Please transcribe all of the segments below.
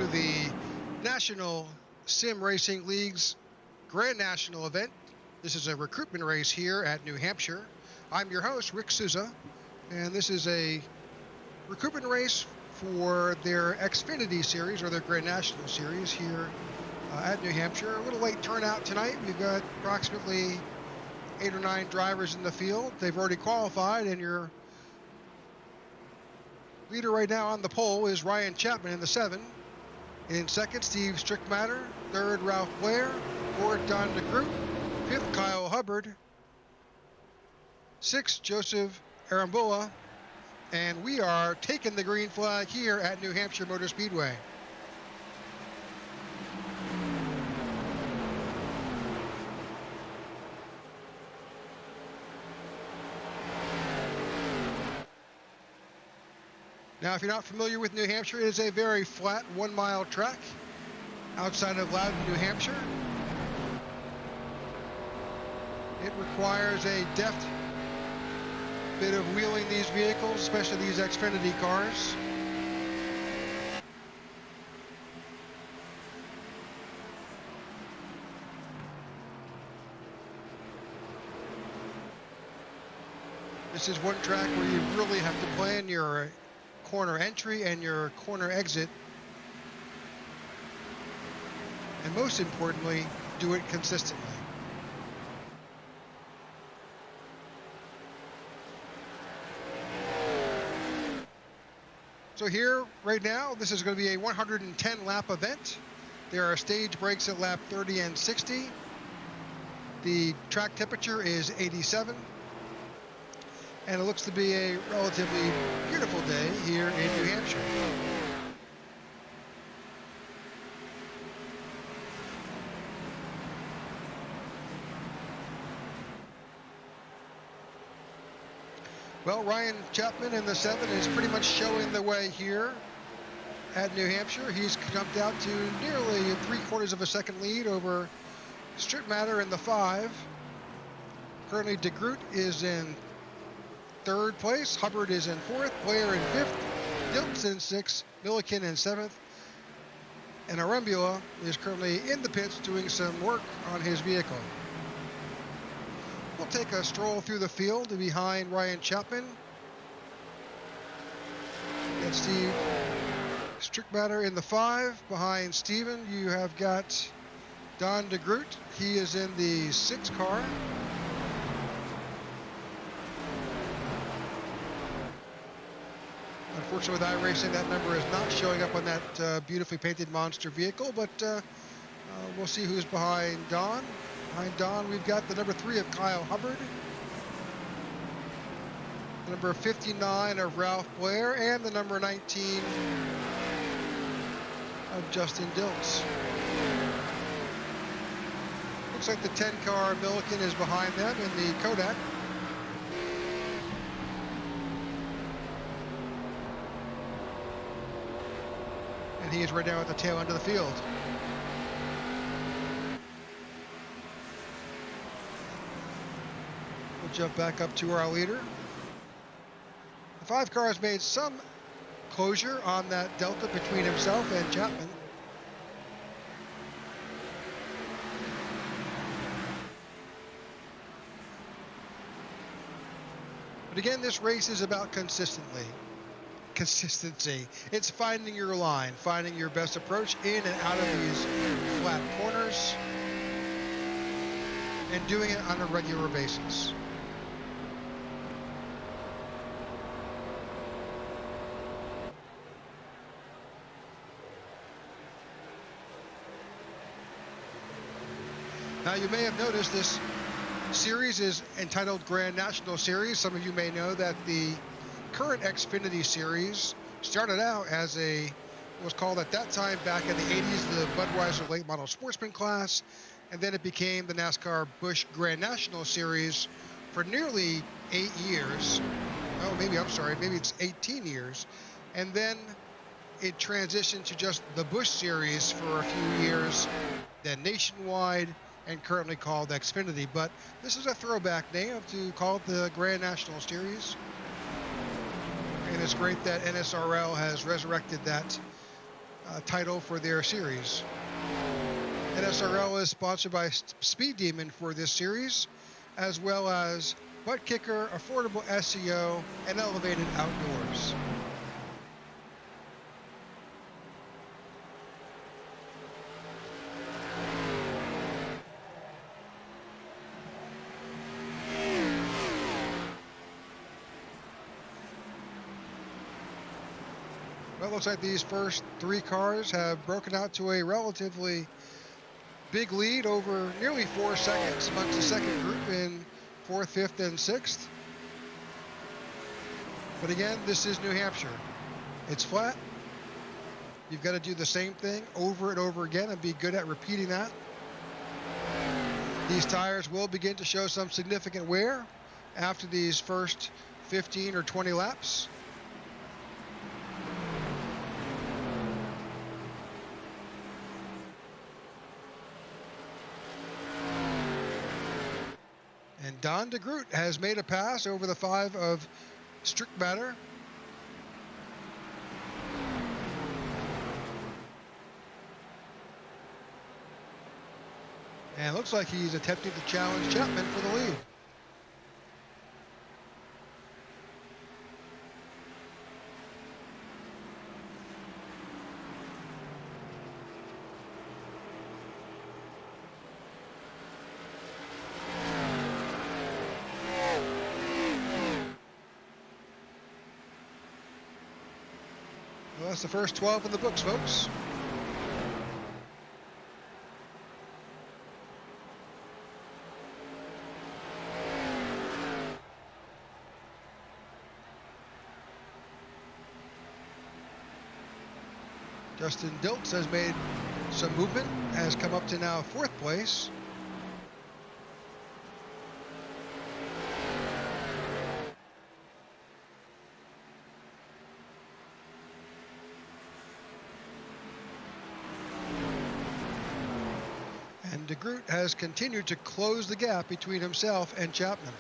to the National Sim Racing League's Grand National event. This is a recruitment race here at New Hampshire. I'm your host, Rick Souza, and this is a recruitment race for their Xfinity Series, or their Grand National Series here at New Hampshire. A little late turnout tonight. We've got approximately 8 or 9 drivers in the field. They've already qualified, and your leader right now on the pole is Ryan Chapman in the 7. In second, Steve Strickmatter. Third, Ralph Blair. Fourth, Don DeGroot. Fifth, Kyle Hubbard. Sixth, Joseph Arambula. And we are taking the green flag here at New Hampshire Motor Speedway. Now, if you're not familiar with New Hampshire, it is a very flat 1-mile track outside of Loudon, New Hampshire. It requires a deft bit of wheeling these vehicles, especially these Xfinity cars. This is one track where you really have to plan your corner entry and your corner exit, and most importantly, do it consistently. So here right now, this is going to be a 110 lap event. There are stage breaks at lap 30 and 60. The track temperature is 87. And it looks to be a relatively beautiful day here in New Hampshire. Well, Ryan Chapman in the 7 is pretty much showing the way here at New Hampshire. He's jumped out to nearly 3/4 of a second lead over Strickmatter in the 5. Currently, DeGroot is in 3rd place, Hubbard is in 4th, Blair in 5th, Diltz in 6th, Milliken in 7th, and Arambula is currently in the pits doing some work on his vehicle. We'll take a stroll through the field behind Ryan Chapman. Got Steve Strickmatter in the 5. Behind Steven, you have got Don DeGroot. He is in the 6 car. Unfortunately, with iRacing, that number is not showing up on that beautifully painted monster vehicle, but we'll see who's behind Don. Behind Don, we've got the number 3 of Kyle Hubbard, the number 59 of Ralph Blair, and the number 19 of Justin Diltz. Looks like the 10 car Milliken is behind them in the Kodak. And he is right now at the tail end of the field. We'll jump back up to our leader. The 5 cars made some closure on that delta between himself and Chapman. But again, this race is about consistency. It's finding your line, finding your best approach in and out of these flat corners, and doing it on a regular basis. Now, you may have noticed this series is entitled Grand National Series. Some of you may know that the current Xfinity Series started out as was called at that time back in the 80s the Budweiser Late Model Sportsman class, and then it became the NASCAR Busch Grand National Series for nearly 8 years. Oh, maybe it's 18 years. And then it transitioned to just the Busch Series for a few years, then nationwide, and currently called Xfinity. But this is a throwback name to call it the Grand National Series. And it's great that NSRL has resurrected that title for their series. NSRL is sponsored by Speed Demon for this series, as well as Butt Kicker, Affordable SEO, and Elevated Outdoors. Well, it looks like these first three cars have broken out to a relatively big lead over nearly 4 seconds amongst the second group in 4th, 5th, and 6th. But again, this is New Hampshire. It's flat. You've got to do the same thing over and over again and be good at repeating that. These tires will begin to show some significant wear after these first 15 or 20 laps. And Don DeGroot has made a pass over the 5 of Strickmatter. And it looks like he's attempting to challenge Chapman for the lead. Well, that's the first 12 in the books, folks. Justin Diltz has made some movement, has come up to now 4th place. And DeGroot has continued to close the gap between himself and Chapman.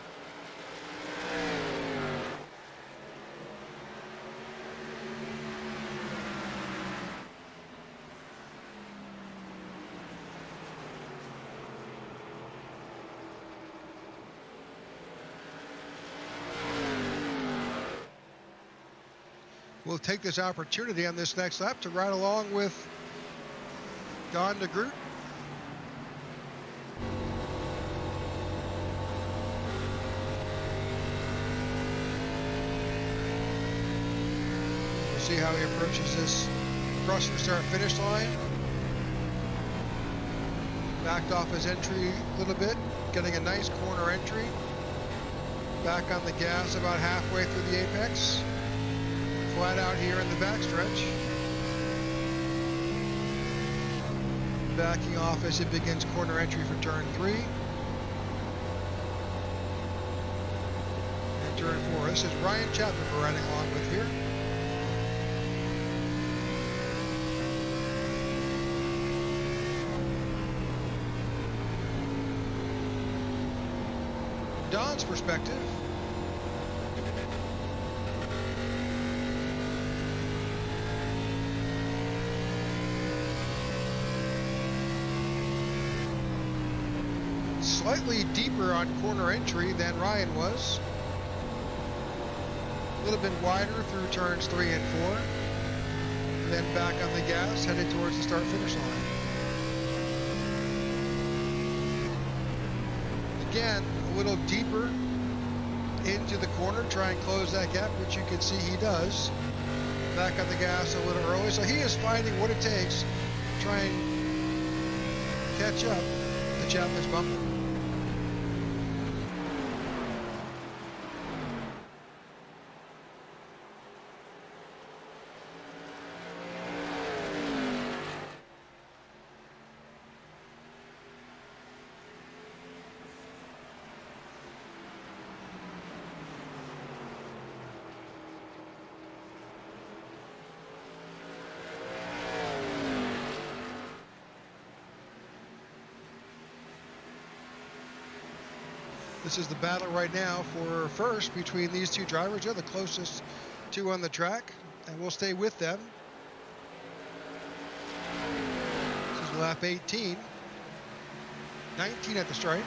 We'll take this opportunity on this next lap to ride along with Don DeGroot. We'll see how he approaches this crossing the start-finish line. Backed off his entry a little bit, getting a nice corner entry. Back on the gas about halfway through the apex. Flat out here in the backstretch. Backing off as it begins corner entry for turn 3. And turn 4. This is Ryan Chapman we're riding along with here. Don's perspective. Slightly deeper on corner entry than Ryan was. A little bit wider through turns 3 and 4. And then back on the gas, headed towards the start-finish line. Again, a little deeper into the corner, try and close that gap, which you can see he does. Back on the gas a little early, so he is finding what it takes to try and catch up to Chapman's bumper. This is the battle right now for first between these two drivers. They're the closest two on the track, and we'll stay with them. lap 18. 19 at the stripe.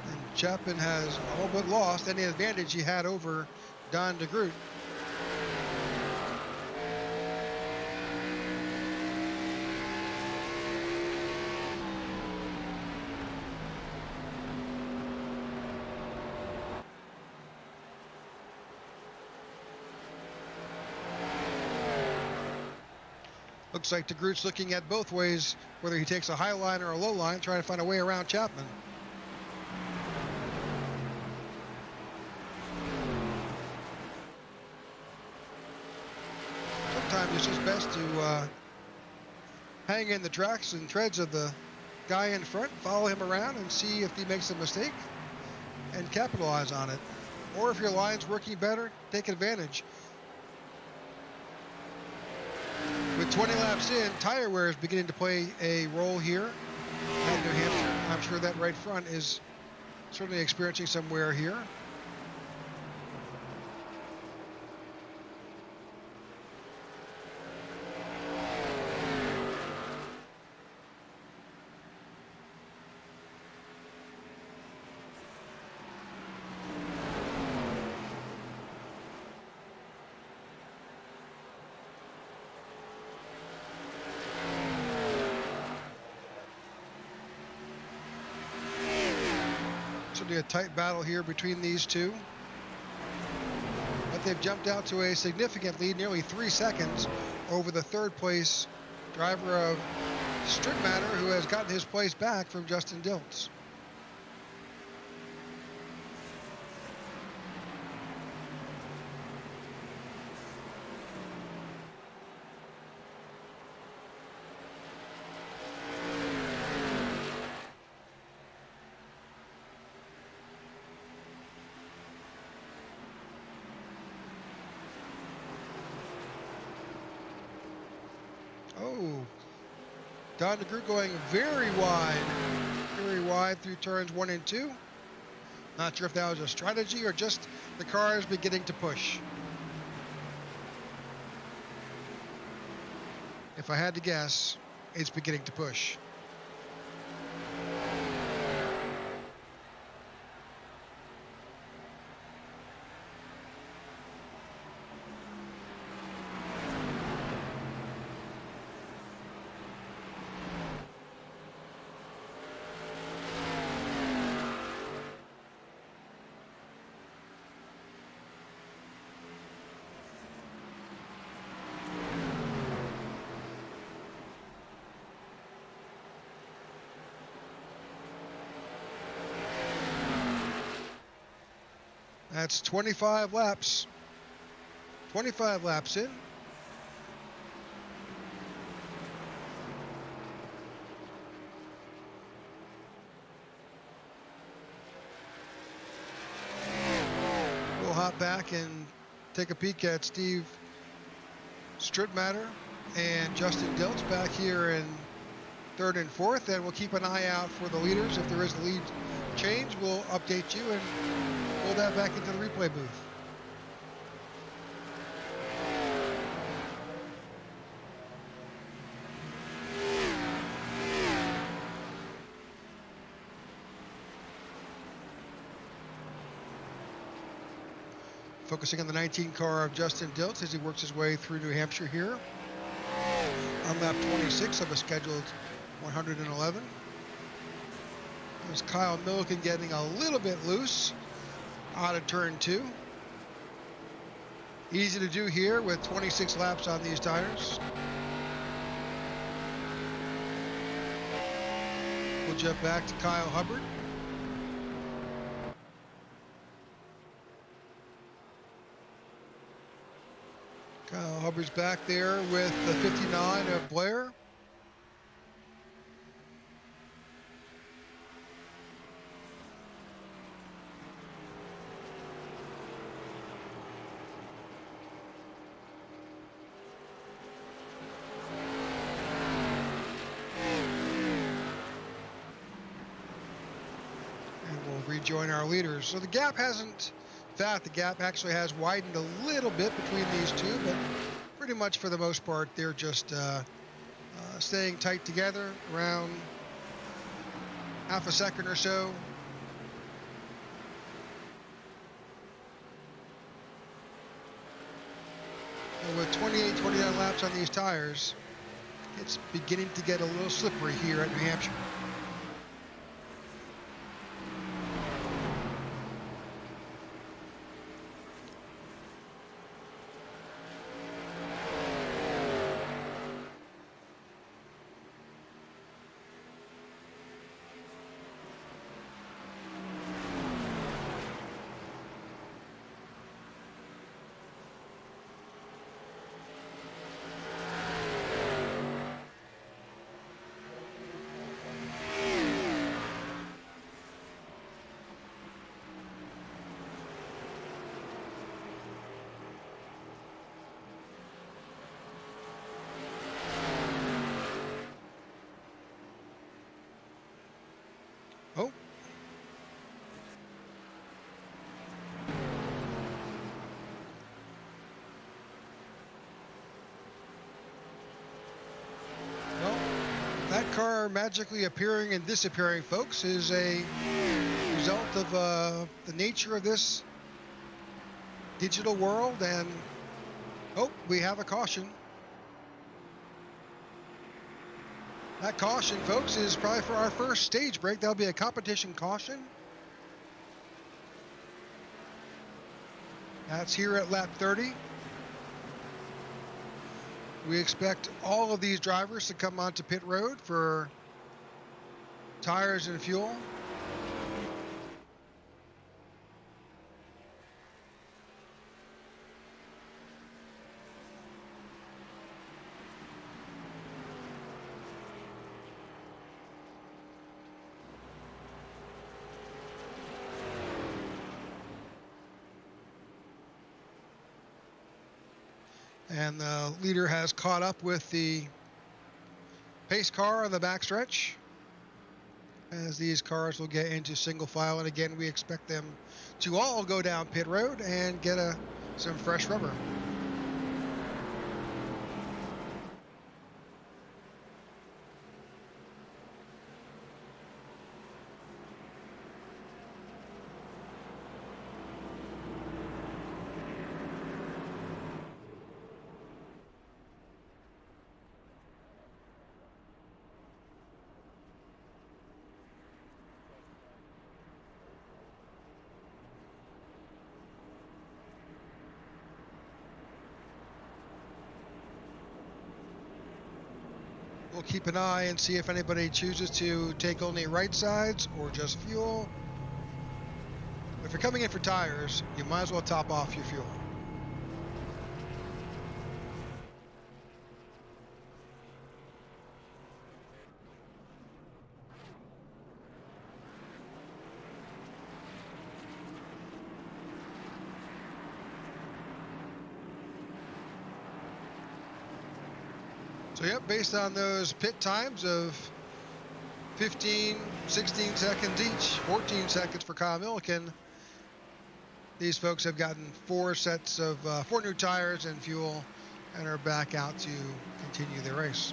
And Chapman has all but lost any advantage he had over Don DeGroot. Looks like DeGroot's looking at both ways, whether he takes a high line or a low line, trying to find a way around Chapman. Sometimes it's just best to hang in the tracks and treads of the guy in front, follow him around and see if he makes a mistake and capitalize on it. Or if your line's working better, take advantage. With 20 laps in, tire wear is beginning to play a role here at New Hampshire. I'm sure that right front is certainly experiencing some wear here. A tight battle here between these two, but they've jumped out to a significant lead, nearly 3 seconds over the third place driver of Strickmatter, who has gotten his place back from Justin Diltz. Oh, Don DeGroot going very wide through turns 1 and 2. Not sure if that was a strategy or just the cars beginning to push. If I had to guess, it's beginning to push. That's 25 laps. 25 laps in. We'll hop back and take a peek at Steve Strickmatter and Justin Diltz back here in 3rd and 4th, and we'll keep an eye out for the leaders. If there is a lead change, we'll update you and pull that back into the replay booth. Focusing on the 19 car of Justin Diltz as he works his way through New Hampshire here on lap 26 of a scheduled 111. There's Kyle Milliken getting a little bit loose out of turn 2. Easy to do here with 26 laps on these tires. We'll jump back to Kyle Hubbard. Kyle Hubbard's back there with the 59 of Blair. Join our leaders. So the gap hasn't In fact, the gap actually has widened a little bit between these two, but pretty much for the most part, they're just staying tight together around half a second or so. And with 28, 29 laps on these tires, it's beginning to get a little slippery here at New Hampshire. Oh. Well, that car magically appearing and disappearing, folks, is a result of the nature of this digital world. And oh, we have a caution. That caution, folks, is probably for our first stage break. That'll be a competition caution. That's here at lap 30. We expect all of these drivers to come onto pit road for tires and fuel. And the leader has caught up with the pace car on the backstretch, as these cars will get into single file. And again, we expect them to all go down pit road and get some fresh rubber. We'll keep an eye and see if anybody chooses to take only right sides or just fuel. If you're coming in for tires, you might as well top off your fuel. So yep, based on those pit times of 15, 16 seconds each, 14 seconds for Kyle Milliken, these folks have gotten four new tires and fuel and are back out to continue their race.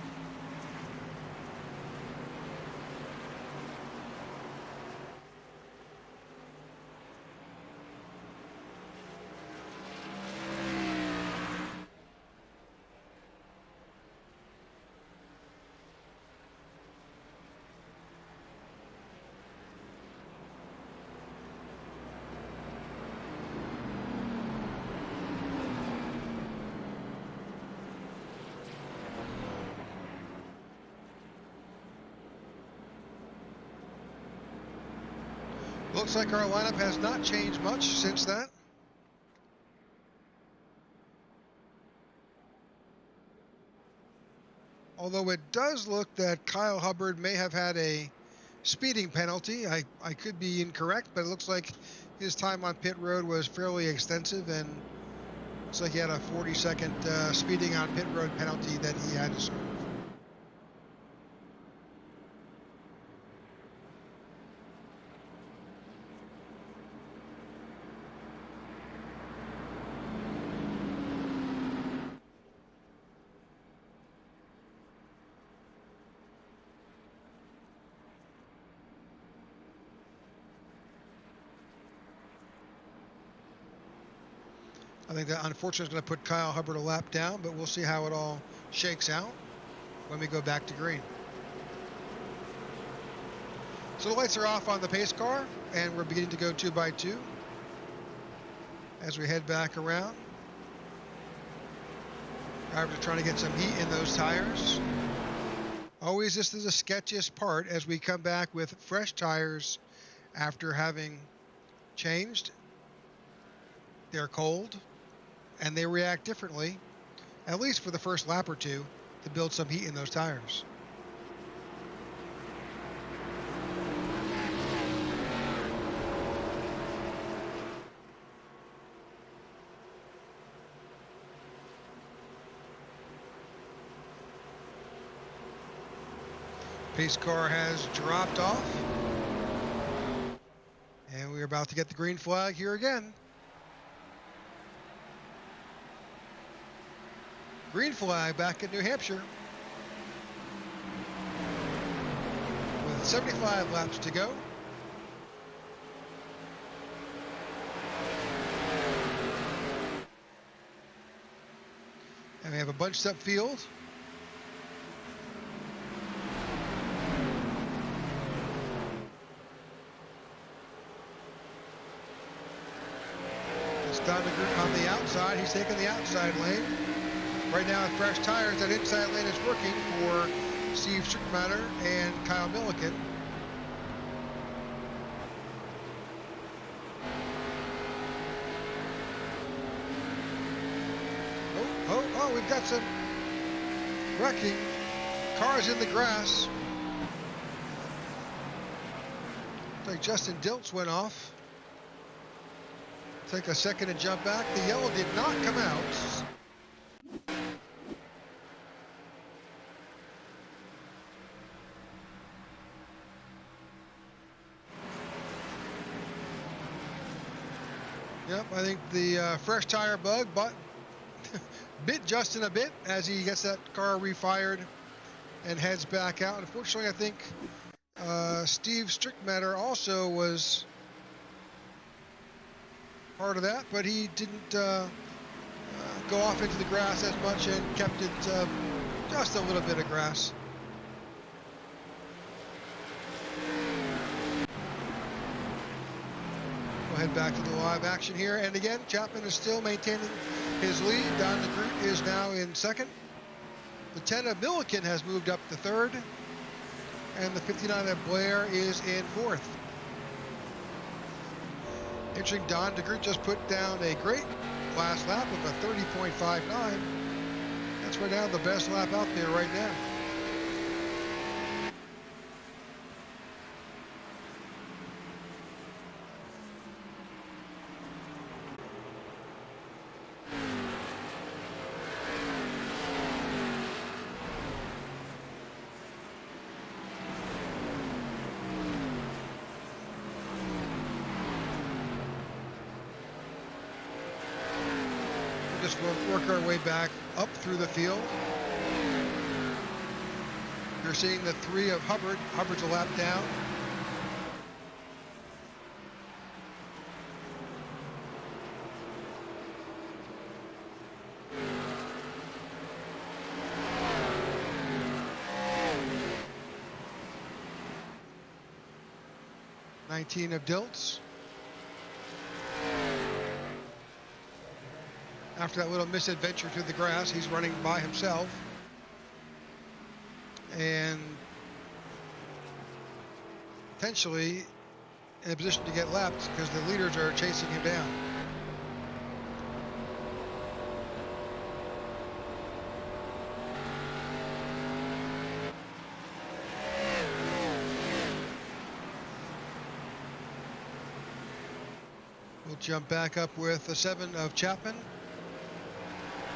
Looks like our lineup has not changed much since that. Although it does look that Kyle Hubbard may have had a speeding penalty. I could be incorrect, but it looks like his time on pit road was fairly extensive, and looks like he had a 40-second speeding on pit road penalty that he had to serve. I think that unfortunately is going to put Kyle Hubbard a lap down, but we'll see how it all shakes out when we go back to green. So the lights are off on the pace car, and we're beginning to go 2 by 2 as we head back around. Drivers are trying to get some heat in those tires. Always, this is the sketchiest part as we come back with fresh tires after having changed. They're cold, and they react differently, at least for the first lap or two, to build some heat in those tires. Pace car has dropped off, and we're about to get the green flag here again. Green flag back in New Hampshire with 75 laps to go. And we have a bunched up field. Don DeGroot on the outside. He's taking the outside lane. Right now with fresh tires, that inside lane is working for Steve Strickmatter and Kyle Milliken. Oh, we've got some wrecking. Cars in the grass. Looks like Justin Diltz went off. Take a second to jump back. The yellow did not come out. Yep, I think the fresh tire bug bit Justin a bit as he gets that car refired and heads back out. Unfortunately, I think Steve Strickmatter also was part of that, but he didn't go off into the grass as much and kept it just a little bit of grass. We'll head back to the live action here, and again, Chapman is still maintaining his lead. Don DeGroot is now in second. The 10 of Milliken has moved up to third, and the 59 of Blair is in fourth. Interesting, Don DeGroot just put down a great last lap of a 30.59. That's right now the best lap out there right now. Just work our way back up through the field. You're seeing the 3 of Hubbard. Hubbard's a lap down. $19 of Diltz. After that little misadventure through the grass, he's running by himself and potentially in a position to get lapped because the leaders are chasing him down. We'll jump back up with the 7 of Chapman.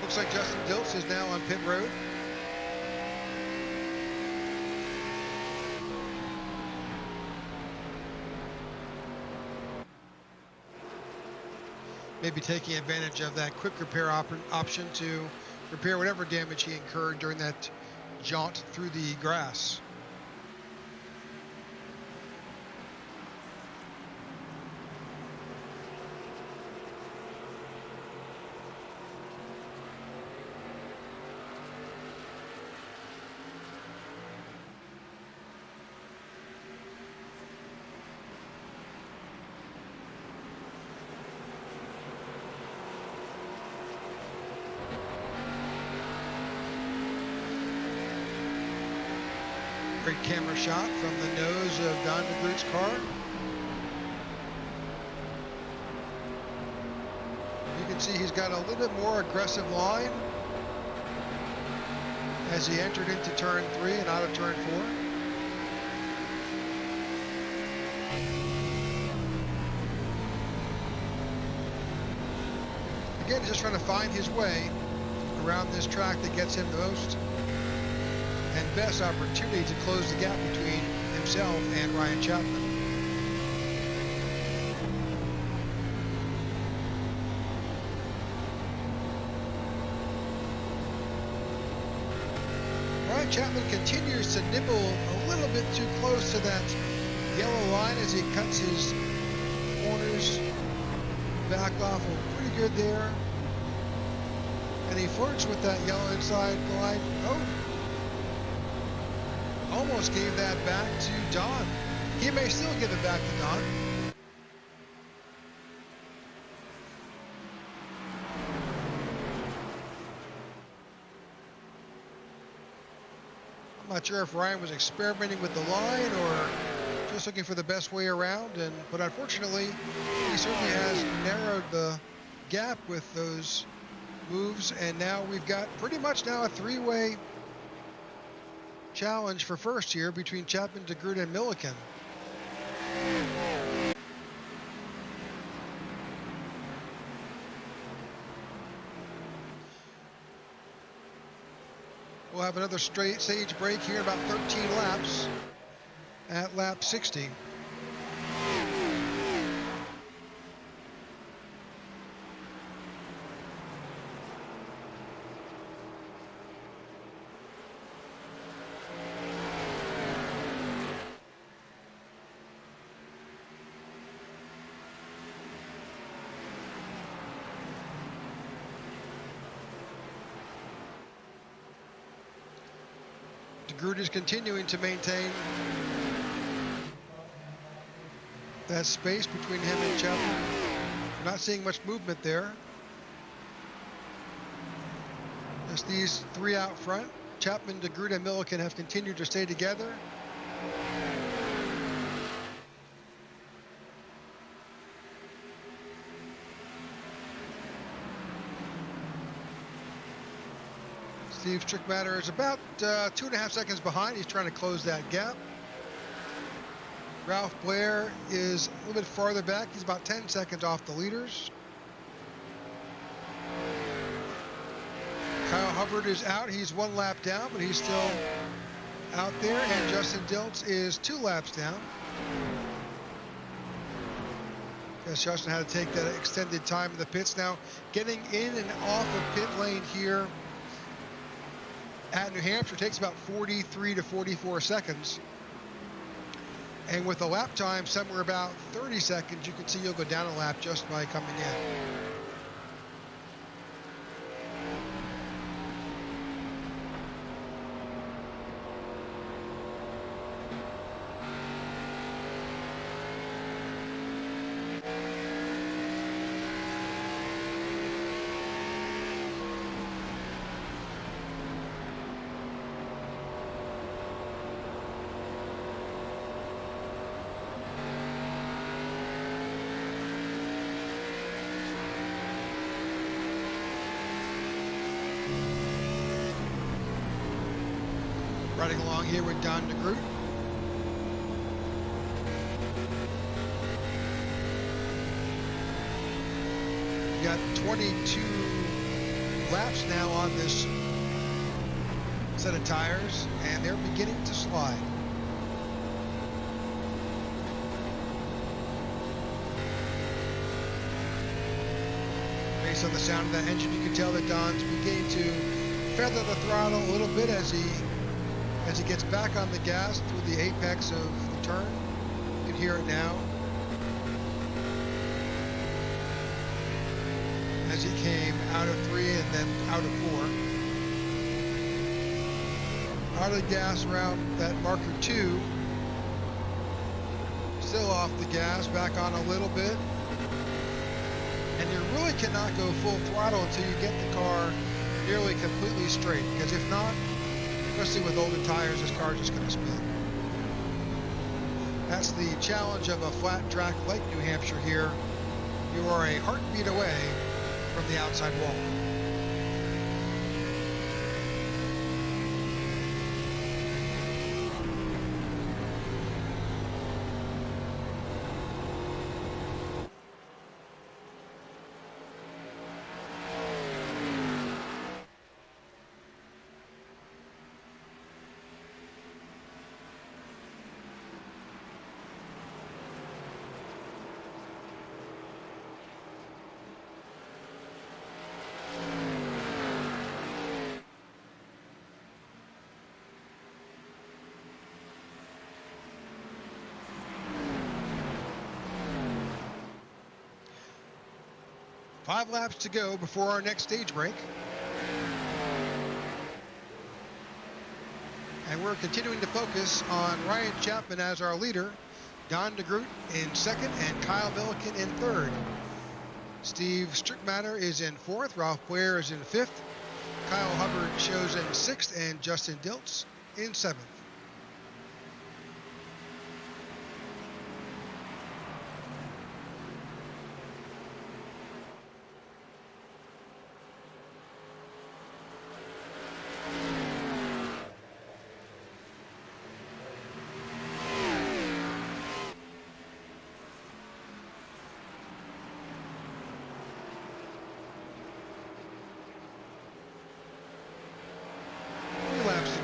Looks like Justin Diltz is now on pit road. Maybe taking advantage of that quick repair option to repair whatever damage he incurred during that jaunt through the grass. Great camera shot from the nose of Don DeGroot's car. You can see he's got a little bit more aggressive line as he entered into turn 3 and out of turn 4. Again, he's just trying to find his way around this track that gets him the most and best opportunity to close the gap between himself and Ryan Chapman. Ryan Chapman continues to nibble a little bit too close to that yellow line as he cuts his corners back off pretty good there. And he flirts with that yellow inside line. Oh, almost gave that back to Don. He may still give it back to Don. I'm not sure if Ryan was experimenting with the line or just looking for the best way around, but unfortunately he certainly has narrowed the gap with those moves, and now we've got pretty much now a 3-way challenge for first here between Chapman, DeGroot, and Milliken. We'll have another straight stage break here, about 13 laps at lap 60. DeGroot is continuing to maintain that space between him and Chapman. We're not seeing much movement there. Just these 3 out front. Chapman, DeGroot, and Milliken have continued to stay together. Steve Strickmatter is about 2.5 seconds behind. He's trying to close that gap. Ralph Blair is a little bit farther back. He's about 10 seconds off the leaders. Kyle Hubbard is out. He's 1 lap down, but he's still out there. And Justin Diltz is 2 laps down. Guess Justin had to take that extended time in the pits. Now getting in and off of pit lane here at New Hampshire takes about 43 to 44 seconds. And with a lap time somewhere about 30 seconds, you can see you'll go down a lap just by coming in. Riding along here with Don DeGroot. We got 22 laps now on this set of tires, and they're beginning to slide. Based on the sound of that engine, you can tell that Don's beginning to feather the throttle a little bit as he gets back on the gas through the apex of the turn. You can hear it now. As he came out of 3 and then out of 4. Out of the gas around that marker 2. Still off the gas, back on a little bit. And you really cannot go full throttle until you get the car nearly completely straight, because if not, especially with older tires, this car is just going to spin. That's the challenge of a flat track like New Hampshire here. You are a heartbeat away from the outside wall. Five laps to go before our next stage break. And we're continuing to focus on Ryan Chapman as our leader, Don DeGroot in second, and Kyle Milliken in third. Steve Strickmatter is in fourth, Ralph Boyer is in fifth, Kyle Hubbard shows in sixth, and Justin Diltz in seventh.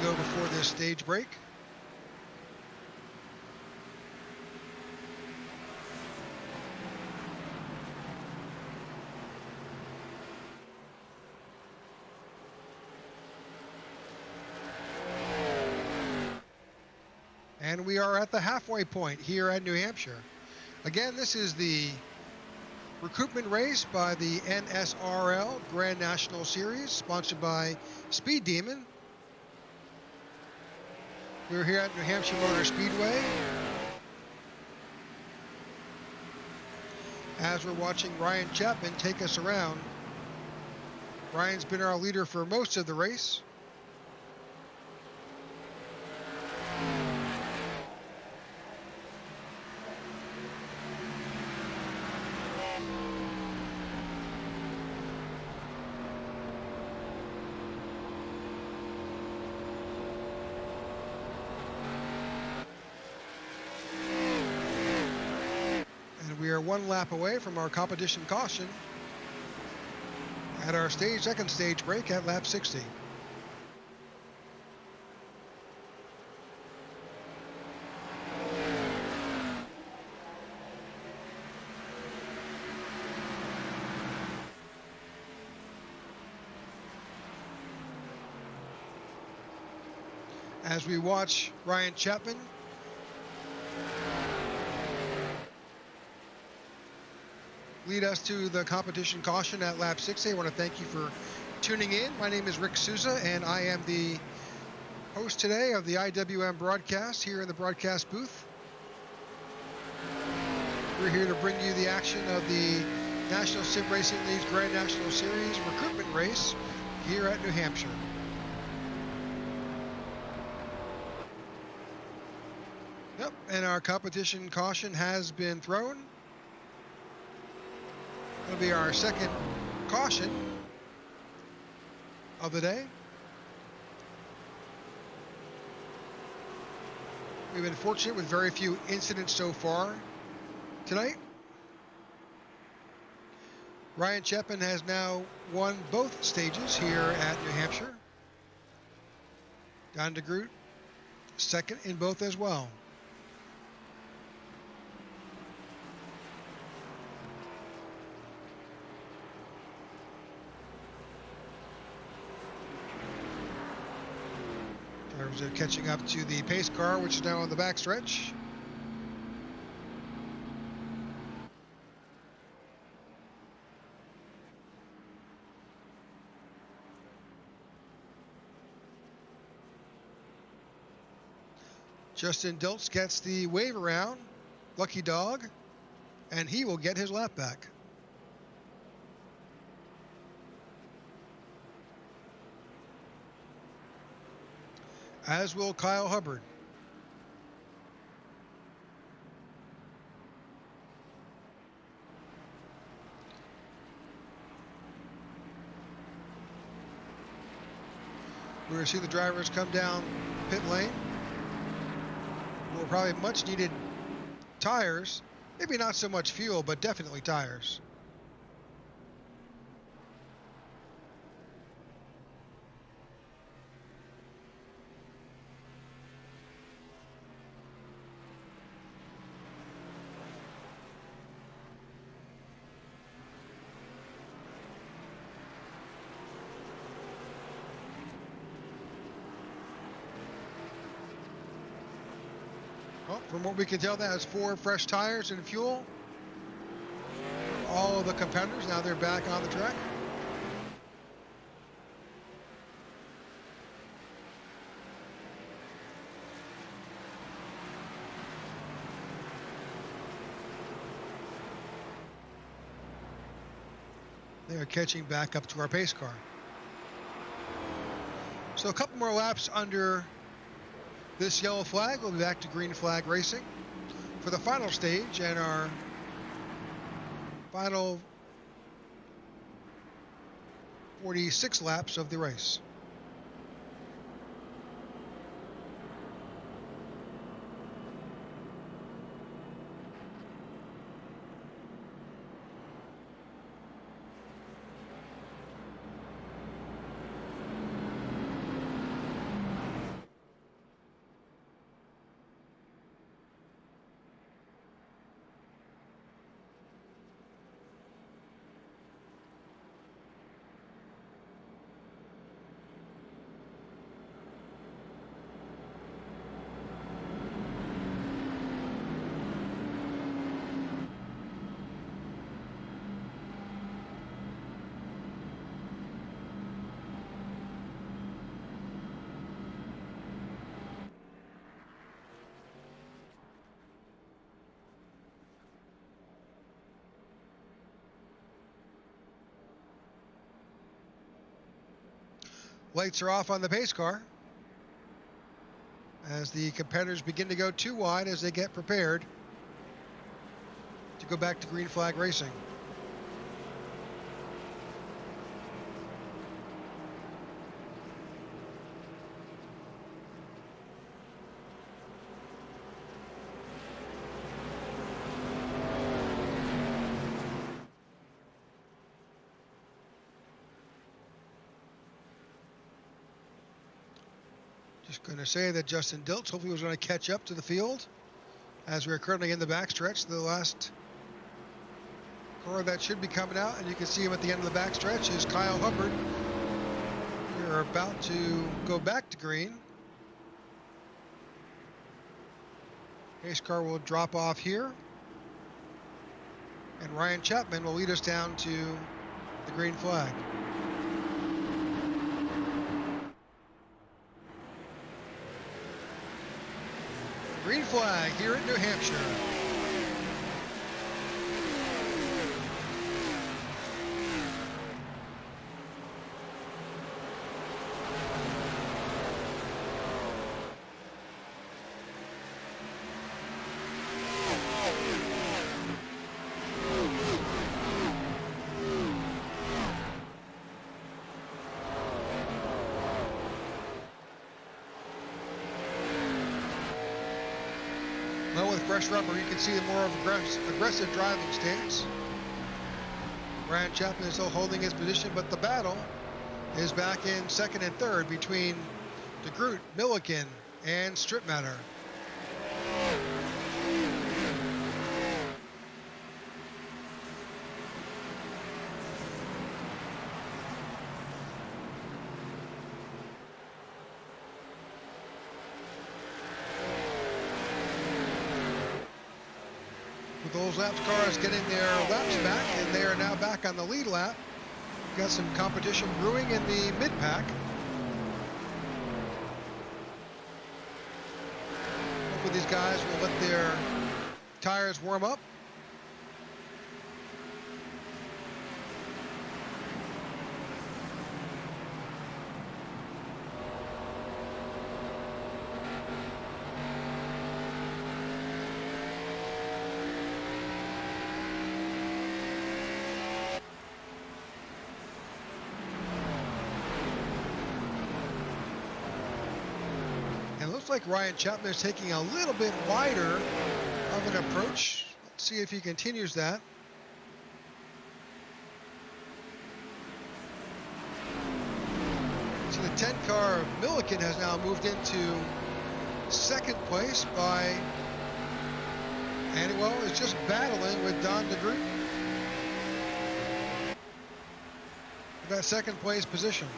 Go before this stage break. And we are at the halfway point here at New Hampshire. Again, this is the recruitment race by the NSRL Grand National Series, sponsored by Speed Demon. We're here at New Hampshire Motor Speedway as we're watching Ryan Chapman take us around. Ryan's been our leader for most of the race. We are one lap away from our competition caution at our second stage break at lap 60. As we watch Ryan Chapman lead us to the competition caution at lap 60. I want to thank you for tuning in. My name is Rick Souza, and I am the host today of the IWM broadcast here in the broadcast booth. We're here to bring you the action of the National Sim Racing League's Grand National Series recruitment race here at New Hampshire. Yep, and our competition caution has been thrown. It'll be our second caution of the day. We've been fortunate with very few incidents so far tonight. Ryan Chapman has now won both stages here at New Hampshire. Don DeGroot second in both as well. Drivers are catching up to the pace car, which is now on the backstretch. Justin Diltz gets the wave around, lucky dog, and he will get his lap back. As will Kyle Hubbard. We're going to see the drivers come down pit lane. We'll probably much needed tires. Maybe not so much fuel, but definitely tires. Well, from what we can tell, that is 4 fresh tires and fuel. All of the competitors, now they're back on the track. They are catching back up to our pace car. So a couple more laps under this yellow flag. We'll be back to green flag racing for the final stage and our final 46 laps of the race. Lights are off on the pace car as the competitors begin to go too wide as they get prepared to go back to green flag racing. Just going to say that Justin Diltz hopefully was going to catch up to the field as we're currently in the backstretch. The last car that should be coming out, and you can see him at the end of the backstretch, is Kyle Hubbard. We're about to go back to green. Pace car will drop off here, and Ryan Chapman will lead us down to the green flag. Green flag here in New Hampshire. Well, with fresh rubber, you can see the more of aggressive driving stance. Ryan Chapman is still holding his position, but the battle is back in second and third between DeGroot, Milliken, and Stripmatter. With those laps cars getting their laps back, and they are now back on the lead lap. We've got some competition brewing in the mid-pack. Hopefully these guys will let their tires warm up. it looks like Ryan Chapman is taking a little bit wider of an approach. Let's see if he continues that. So the 10 car Milliken has now moved into second place by, and well, is just battling with Don DeGroot for that second place position.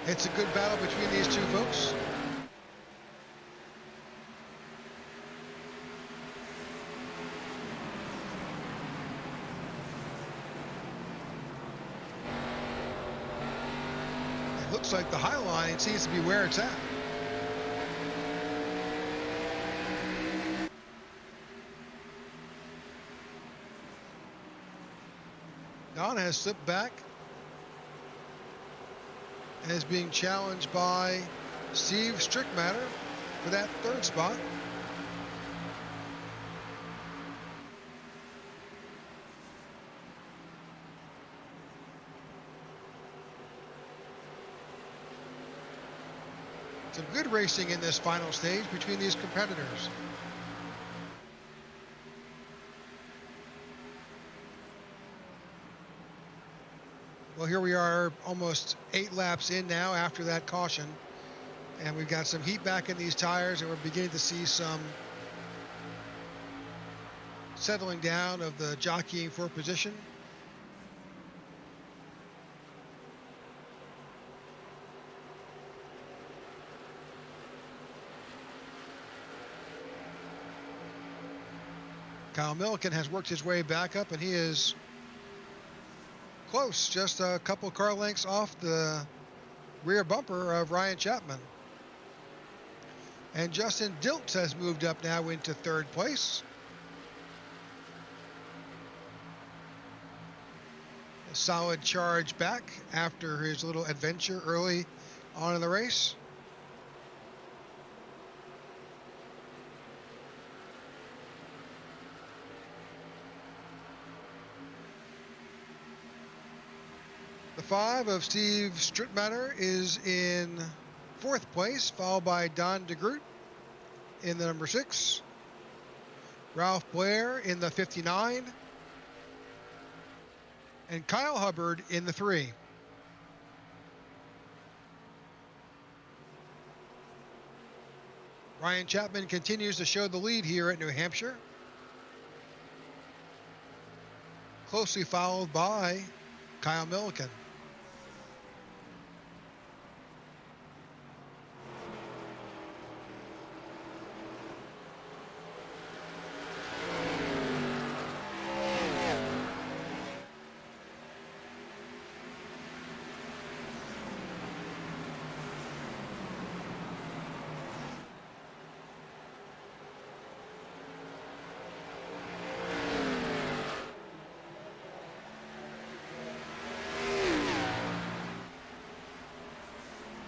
It's a good battle between these two folks. It looks like the high line seems to be where it's at. Don has slipped back and is being challenged by Steve Strickmatter for that third spot. Some good racing in this final stage between these competitors. Well, here we are almost 8 laps in now after that caution. And we've got some heat back in these tires, and we're beginning to see some settling down of the jockeying for position. Kyle Milliken has worked his way back up, and he is close, just a couple car lengths off the rear bumper of Ryan Chapman. And Justin Diltz has moved up now into third place. A solid charge back after his little adventure early on in the race. The 5 of Steve Strickmatter is in fourth place, followed by Don DeGroot in the number 6. Ralph Blair in the 59. And Kyle Hubbard in the 3. Ryan Chapman continues to show the lead here at New Hampshire, closely followed by Kyle Milliken.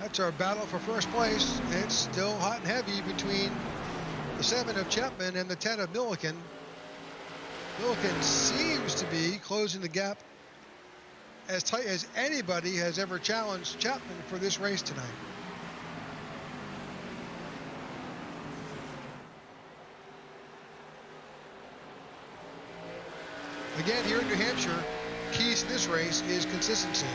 That's our battle for first place. It's still hot and heavy between the 7 of Chapman and the 10 of Milliken. Milliken seems to be closing the gap as tight as anybody has ever challenged Chapman for this race tonight. Again, here in New Hampshire, keys to this race is consistency.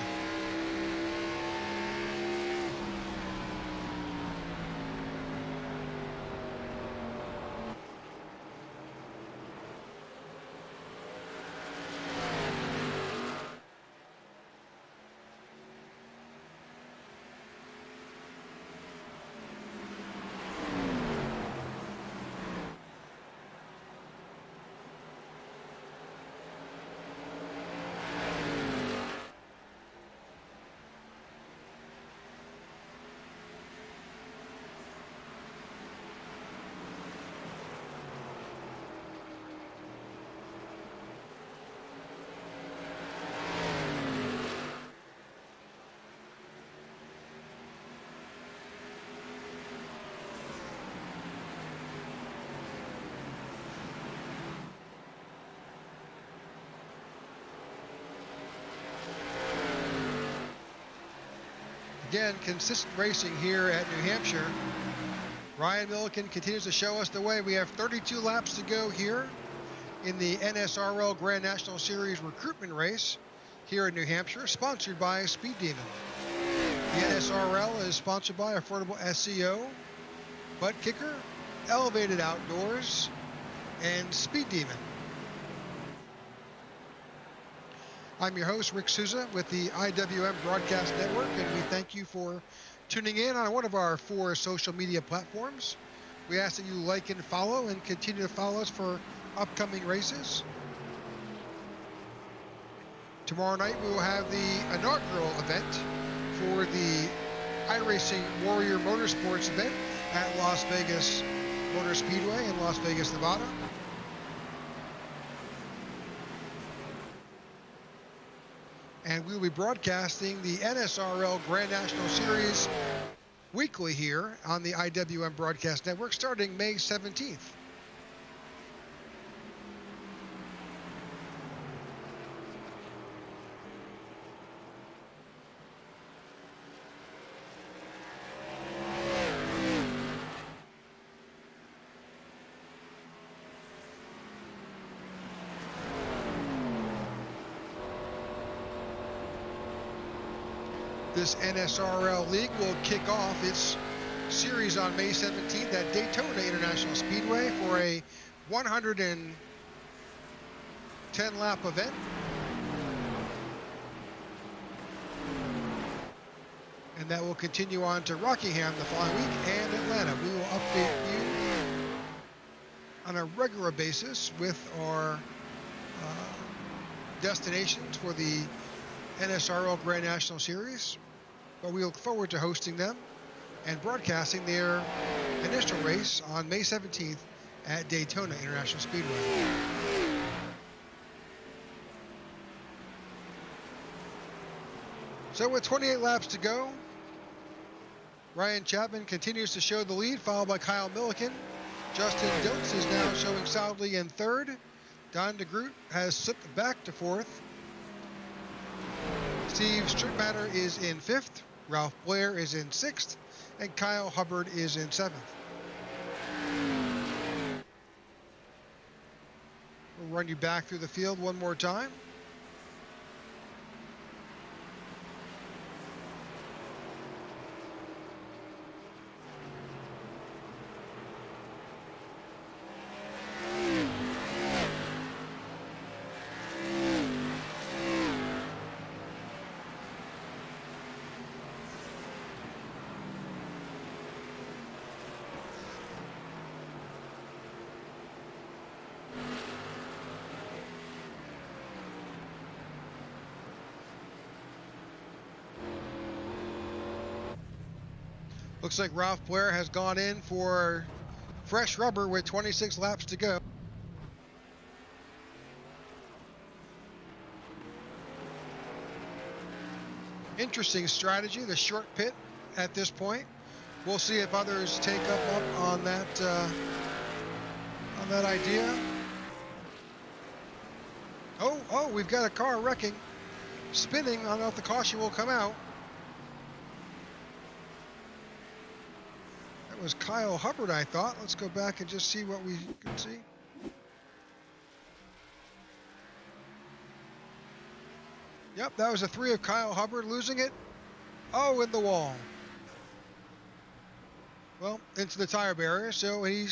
Again, consistent racing here at New Hampshire. Ryan Milliken continues to show us the way. We have 32 laps to go here in the NSRL Grand National Series recruitment race here in New Hampshire, sponsored by Speed Demon. The NSRL is sponsored by Affordable SEO, Butt Kicker, Elevated Outdoors, and Speed Demon. I'm your host, Rick Souza, with the IWM Broadcast Network, and we thank you for tuning in on one of our 4 social media platforms. We ask that you like and follow and continue to follow us for upcoming races. Tomorrow night we will have the inaugural event for the iRacing Warrior Motorsports event at Las Vegas Motor Speedway in Las Vegas, Nevada. And we will be broadcasting the NSRL Grand National Series weekly here on the IWM Broadcast Network starting May 17th. This NSRL League will kick off its series on May 17th at Daytona International Speedway for a 110-lap event. And that will continue on to Rockingham the following week and Atlanta. We will update you on a regular basis with our destinations for the NSRL Grand National Series. But we look forward to hosting them and broadcasting their initial race on May 17th at Daytona International Speedway. So with 28 laps to go, Ryan Chapman continues to show the lead, followed by Kyle Milliken. Justin Diltz is now showing solidly in 3rd. Don DeGroot has slipped back to 4th. Steve Strickmatter is in 5th. Ralph Blair is in 6th, and Kyle Hubbard is in 7th. We'll run you back through the field one more time. Looks like Ralph Blair has gone in for fresh rubber with 26 laps to go. Interesting strategy, the short pit at this point. We'll see if others take up on that idea. Oh, we've got a car wrecking, spinning. I don't know if the caution will come out. That was Kyle Hubbard, I thought. Let's go back and just see what we can see. Yep, that was a 3 of Kyle Hubbard losing it. Oh, in the wall. Well, into the tire barrier, so he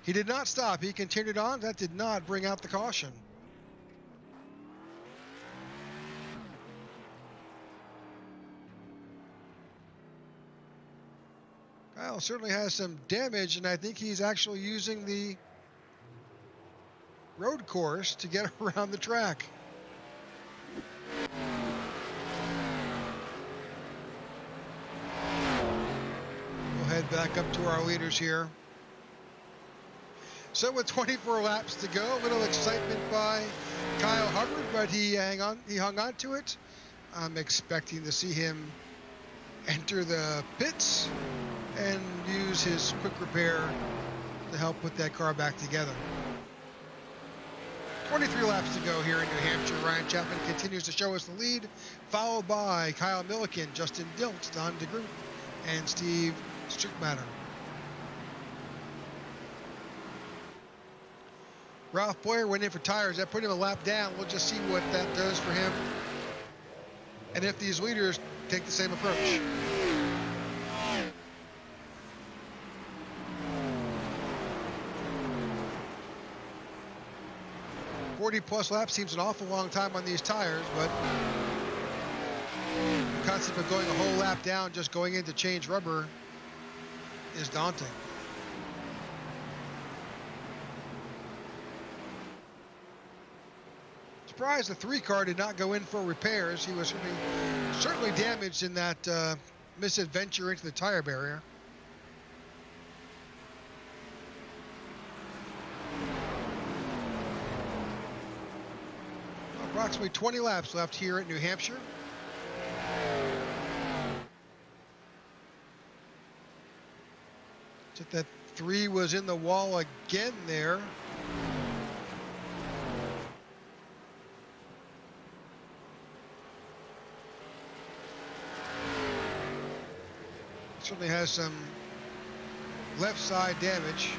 did not stop. He continued on. That did not bring out the caution. Kyle certainly has some damage, and I think he's actually using the road course to get around the track. We'll head back up to our leaders here. So with 24 laps to go, a little excitement by Kyle Hubbard, but he hung on to it. I'm expecting to see him enter the pits and use his quick repair to help put that car back together. 23 laps to go here in New Hampshire Ryan Chapman continues to show us the lead, followed by Kyle Milliken, Justin Diltz, Don DeGroot, and Steve Strickmatter. Ralph Boyer went in for tires. That put him a lap down. We'll just see what that does for him, and if these leaders take the same approach. 40-plus laps seems an awful long time on these tires, but the concept of going a whole lap down just going in to change rubber is daunting. Surprised the 3 car did not go in for repairs. He was certainly damaged in that misadventure into the tire barrier. Approximately 20 laps left here at New Hampshire. Just that 3 was in the wall again there. Certainly has some left side damage.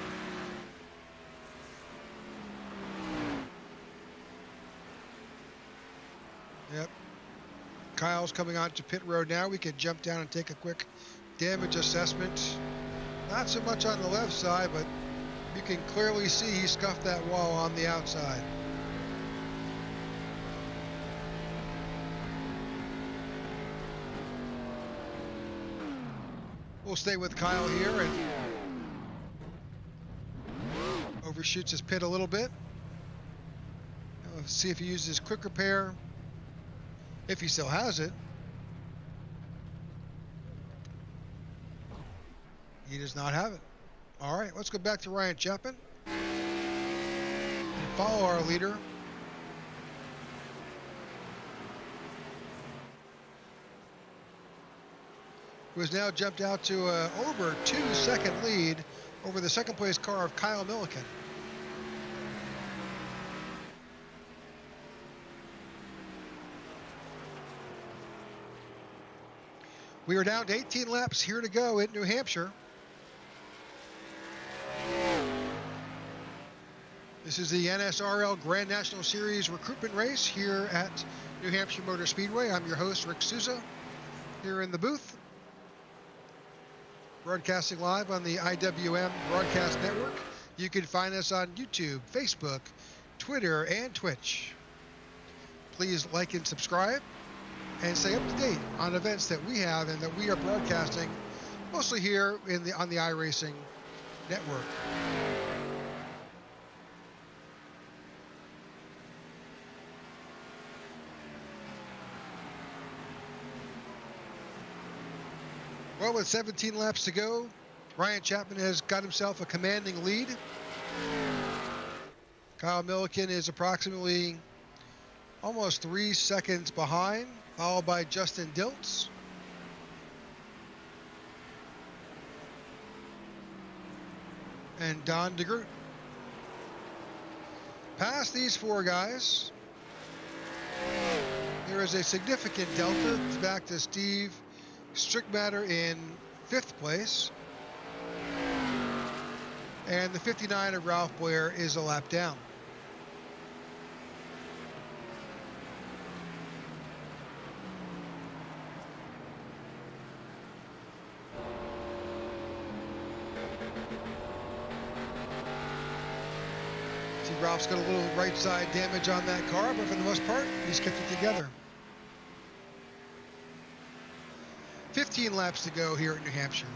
Yep. Kyle's coming onto pit road now. We can jump down and take a quick damage assessment. Not so much on the left side, but you can clearly see he scuffed that wall on the outside. We'll stay with Kyle here and overshoots his pit a little bit. Let's see if he uses quick repair. If he still has it. He does not have it. All right, let's go back to Ryan Chapman and follow our leader. Who has now jumped out to over 2-second lead over the second place car of Kyle Milliken. We are down to 18 laps here to go in New Hampshire. This is the NSRL Grand National Series recruitment race here at New Hampshire Motor Speedway. I'm your host, Rick Souza, here in the booth. Broadcasting live on the IWM Broadcast Network. You can find us on YouTube, Facebook, Twitter, and Twitch. Please like and subscribe and stay up to date on events that we have and that we are broadcasting mostly here on the iRacing network. Well, with 17 laps to go, Ryan Chapman has got himself a commanding lead. Kyle Milliken is approximately almost 3 seconds behind, followed by Justin Diltz. And Don DeGroot. Past these 4 guys, there is a significant delta. It's back to Steve Strickmatter in 5th place. And the 59 of Ralph Boyer is a lap down. See, Ralph's got a little right side damage on that car, but for the most part, he's kept it together. 15 laps to go here at New Hampshire.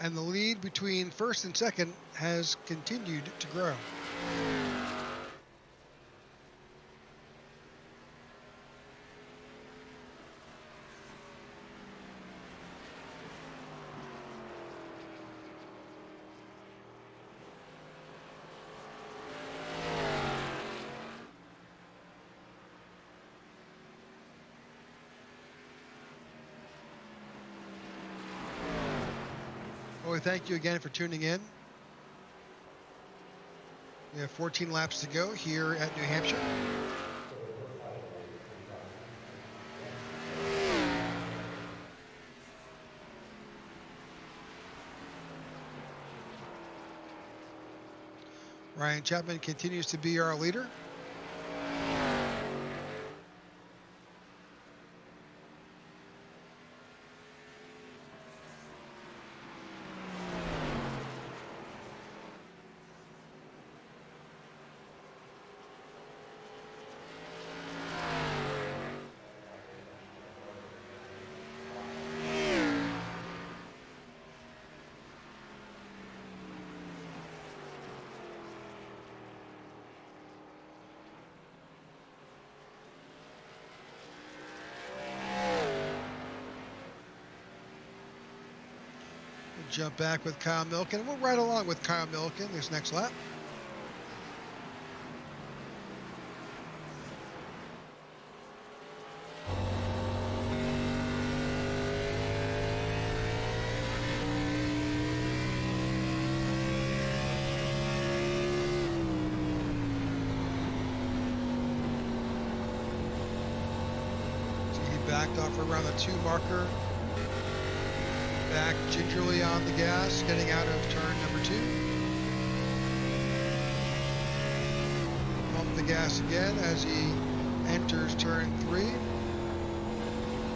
And the lead between first and second has continued to grow. Well, thank you again for tuning in. We have 14 laps to go here at New Hampshire. Ryan Chapman continues to be our leader. Jump back with Kyle Milken. We'll ride along with Kyle Milken this next lap. So he backed off around the 2 marker. Back gingerly on the gas, getting out of turn number 2. Pump the gas again as he enters turn 3.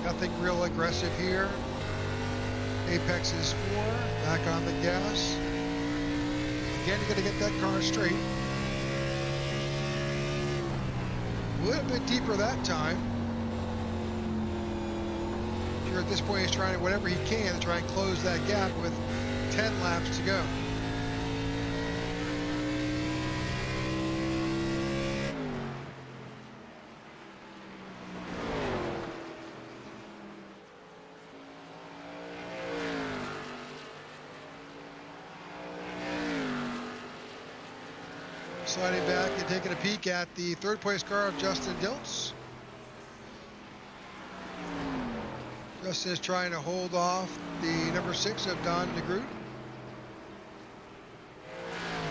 Nothing real aggressive here. Apex is 4, back on the gas. Again, you got to get that car straight. A little bit deeper that time. At this point, he's trying whatever he can to try and close that gap with 10 laps to go. Sliding back and taking a peek at the 3rd place car of Justin Diltz. Justin is trying to hold off the number 6 of Don DeGroot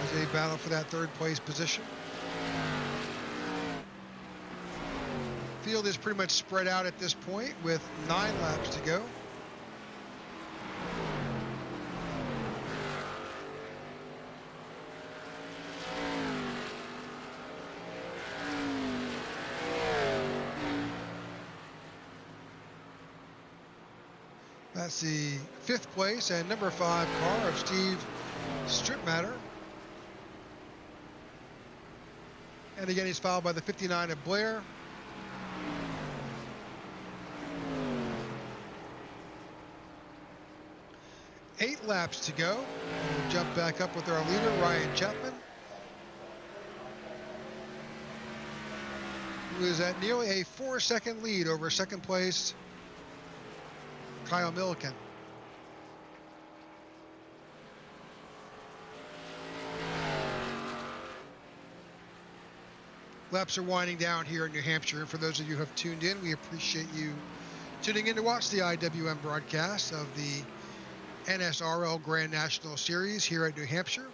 as they battle for that 3rd place position. Field is pretty much spread out at this point with 9 laps to go. That's the 5th place and number 5 car of Steve Stripmatter. And again, he's followed by the 59 of Blair. Eight laps to go. We'll jump back up with our leader, Ryan Chapman, who is at nearly a 4-second lead over 2nd place Kyle Milliken. Laps are winding down here in New Hampshire, and for those of you who have tuned in, we appreciate you tuning in to watch the IWM broadcast of the NSRL Grand National Series here at New Hampshire.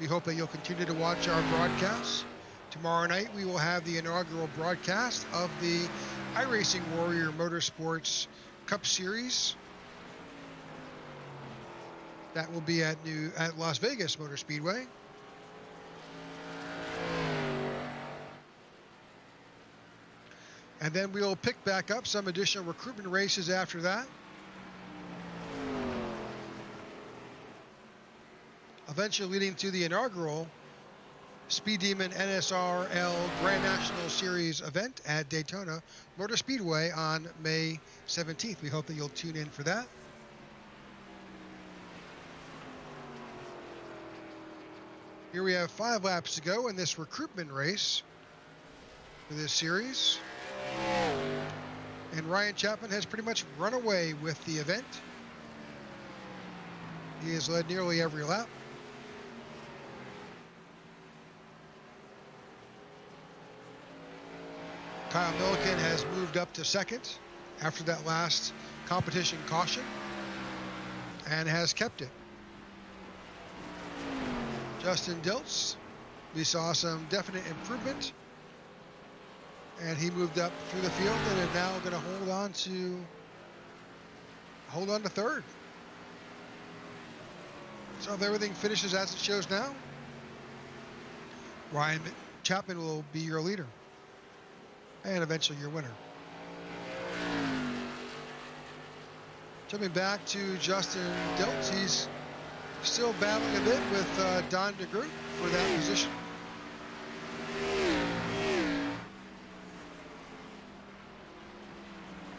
We hope that you'll continue to watch our broadcasts. Tomorrow night we will have the inaugural broadcast of the iRacing Warrior Motorsports Cup Series. That will be at Las Vegas Motor Speedway. And then we'll pick back up some additional recruitment races after that. Eventually leading to the inaugural Speed Demon NSRL Grand National Series event at Daytona Motor Speedway on May 17th. We hope that you'll tune in for that. Here we have 5 laps to go in this recruitment race for this series. And Ryan Chapman has pretty much run away with the event. He has led nearly every lap. Kyle Milliken has moved up to 2nd after that last competition caution and has kept it. Justin Diltz we saw some definite improvement, and he moved up through the field and is now going to hold on to third. So if everything finishes as it shows now, Ryan Chapman will be your leader and eventually your winner. Jumping back to Justin Diltz, he's still battling a bit with Don DeGroot for that position.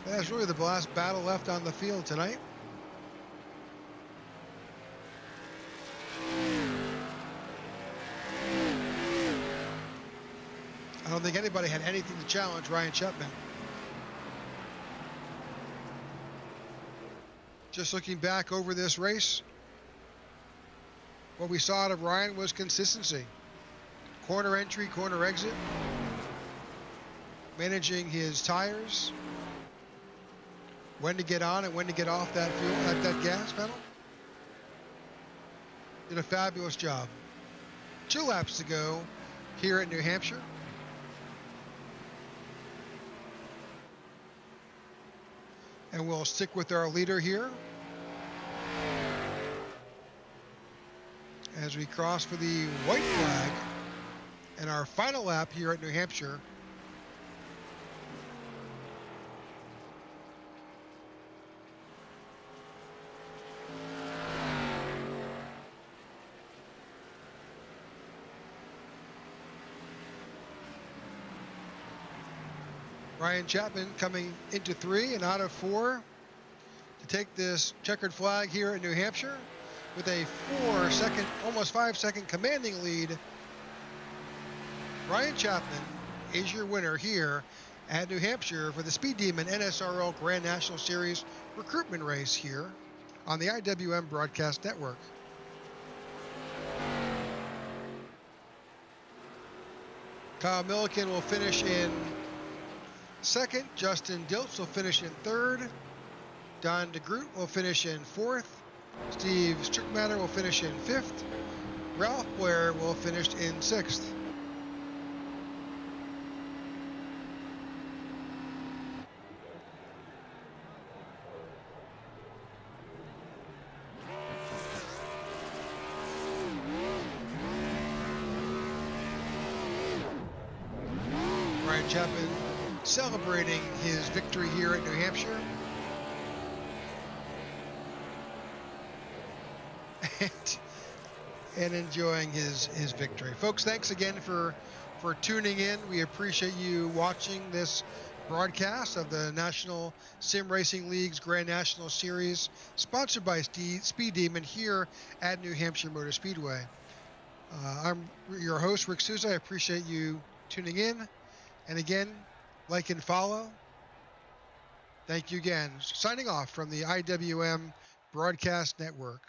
That's really the last battle left on the field tonight. I don't think anybody had anything to challenge Ryan Chapman. Just looking back over this race, what we saw out of Ryan was consistency. Corner entry, corner exit, managing his tires, when to get on and when to get off that fuel, that gas pedal. Did a fabulous job. 2 laps to go here at New Hampshire. And we'll stick with our leader here as we cross for the white flag in our final lap here at New Hampshire. Ryan Chapman coming into 3 and out of 4 to take this checkered flag here in New Hampshire with a 4-second, almost 5-second commanding lead. Ryan Chapman is your winner here at New Hampshire for the Speed Demon NSRL Grand National Series recruitment race here on the IWM Broadcast Network. Kyle Milliken will finish in 2nd. Justin Diltz will finish in 3rd. Don DeGroot will finish in 4th. Steve Strickmatter will finish in 5th. Ralph Blair will finish in 6th. Ryan Chapman celebrating his victory here at New Hampshire. And enjoying his victory. Folks, thanks again for tuning in. We appreciate you watching this broadcast of the National Sim Racing League's Grand National Series, sponsored by Speed Demon here at New Hampshire Motor Speedway. I'm your host, Rick Souza. I appreciate you tuning in. And again, like and follow. Thank you again. Signing off from the IWM Broadcast Network.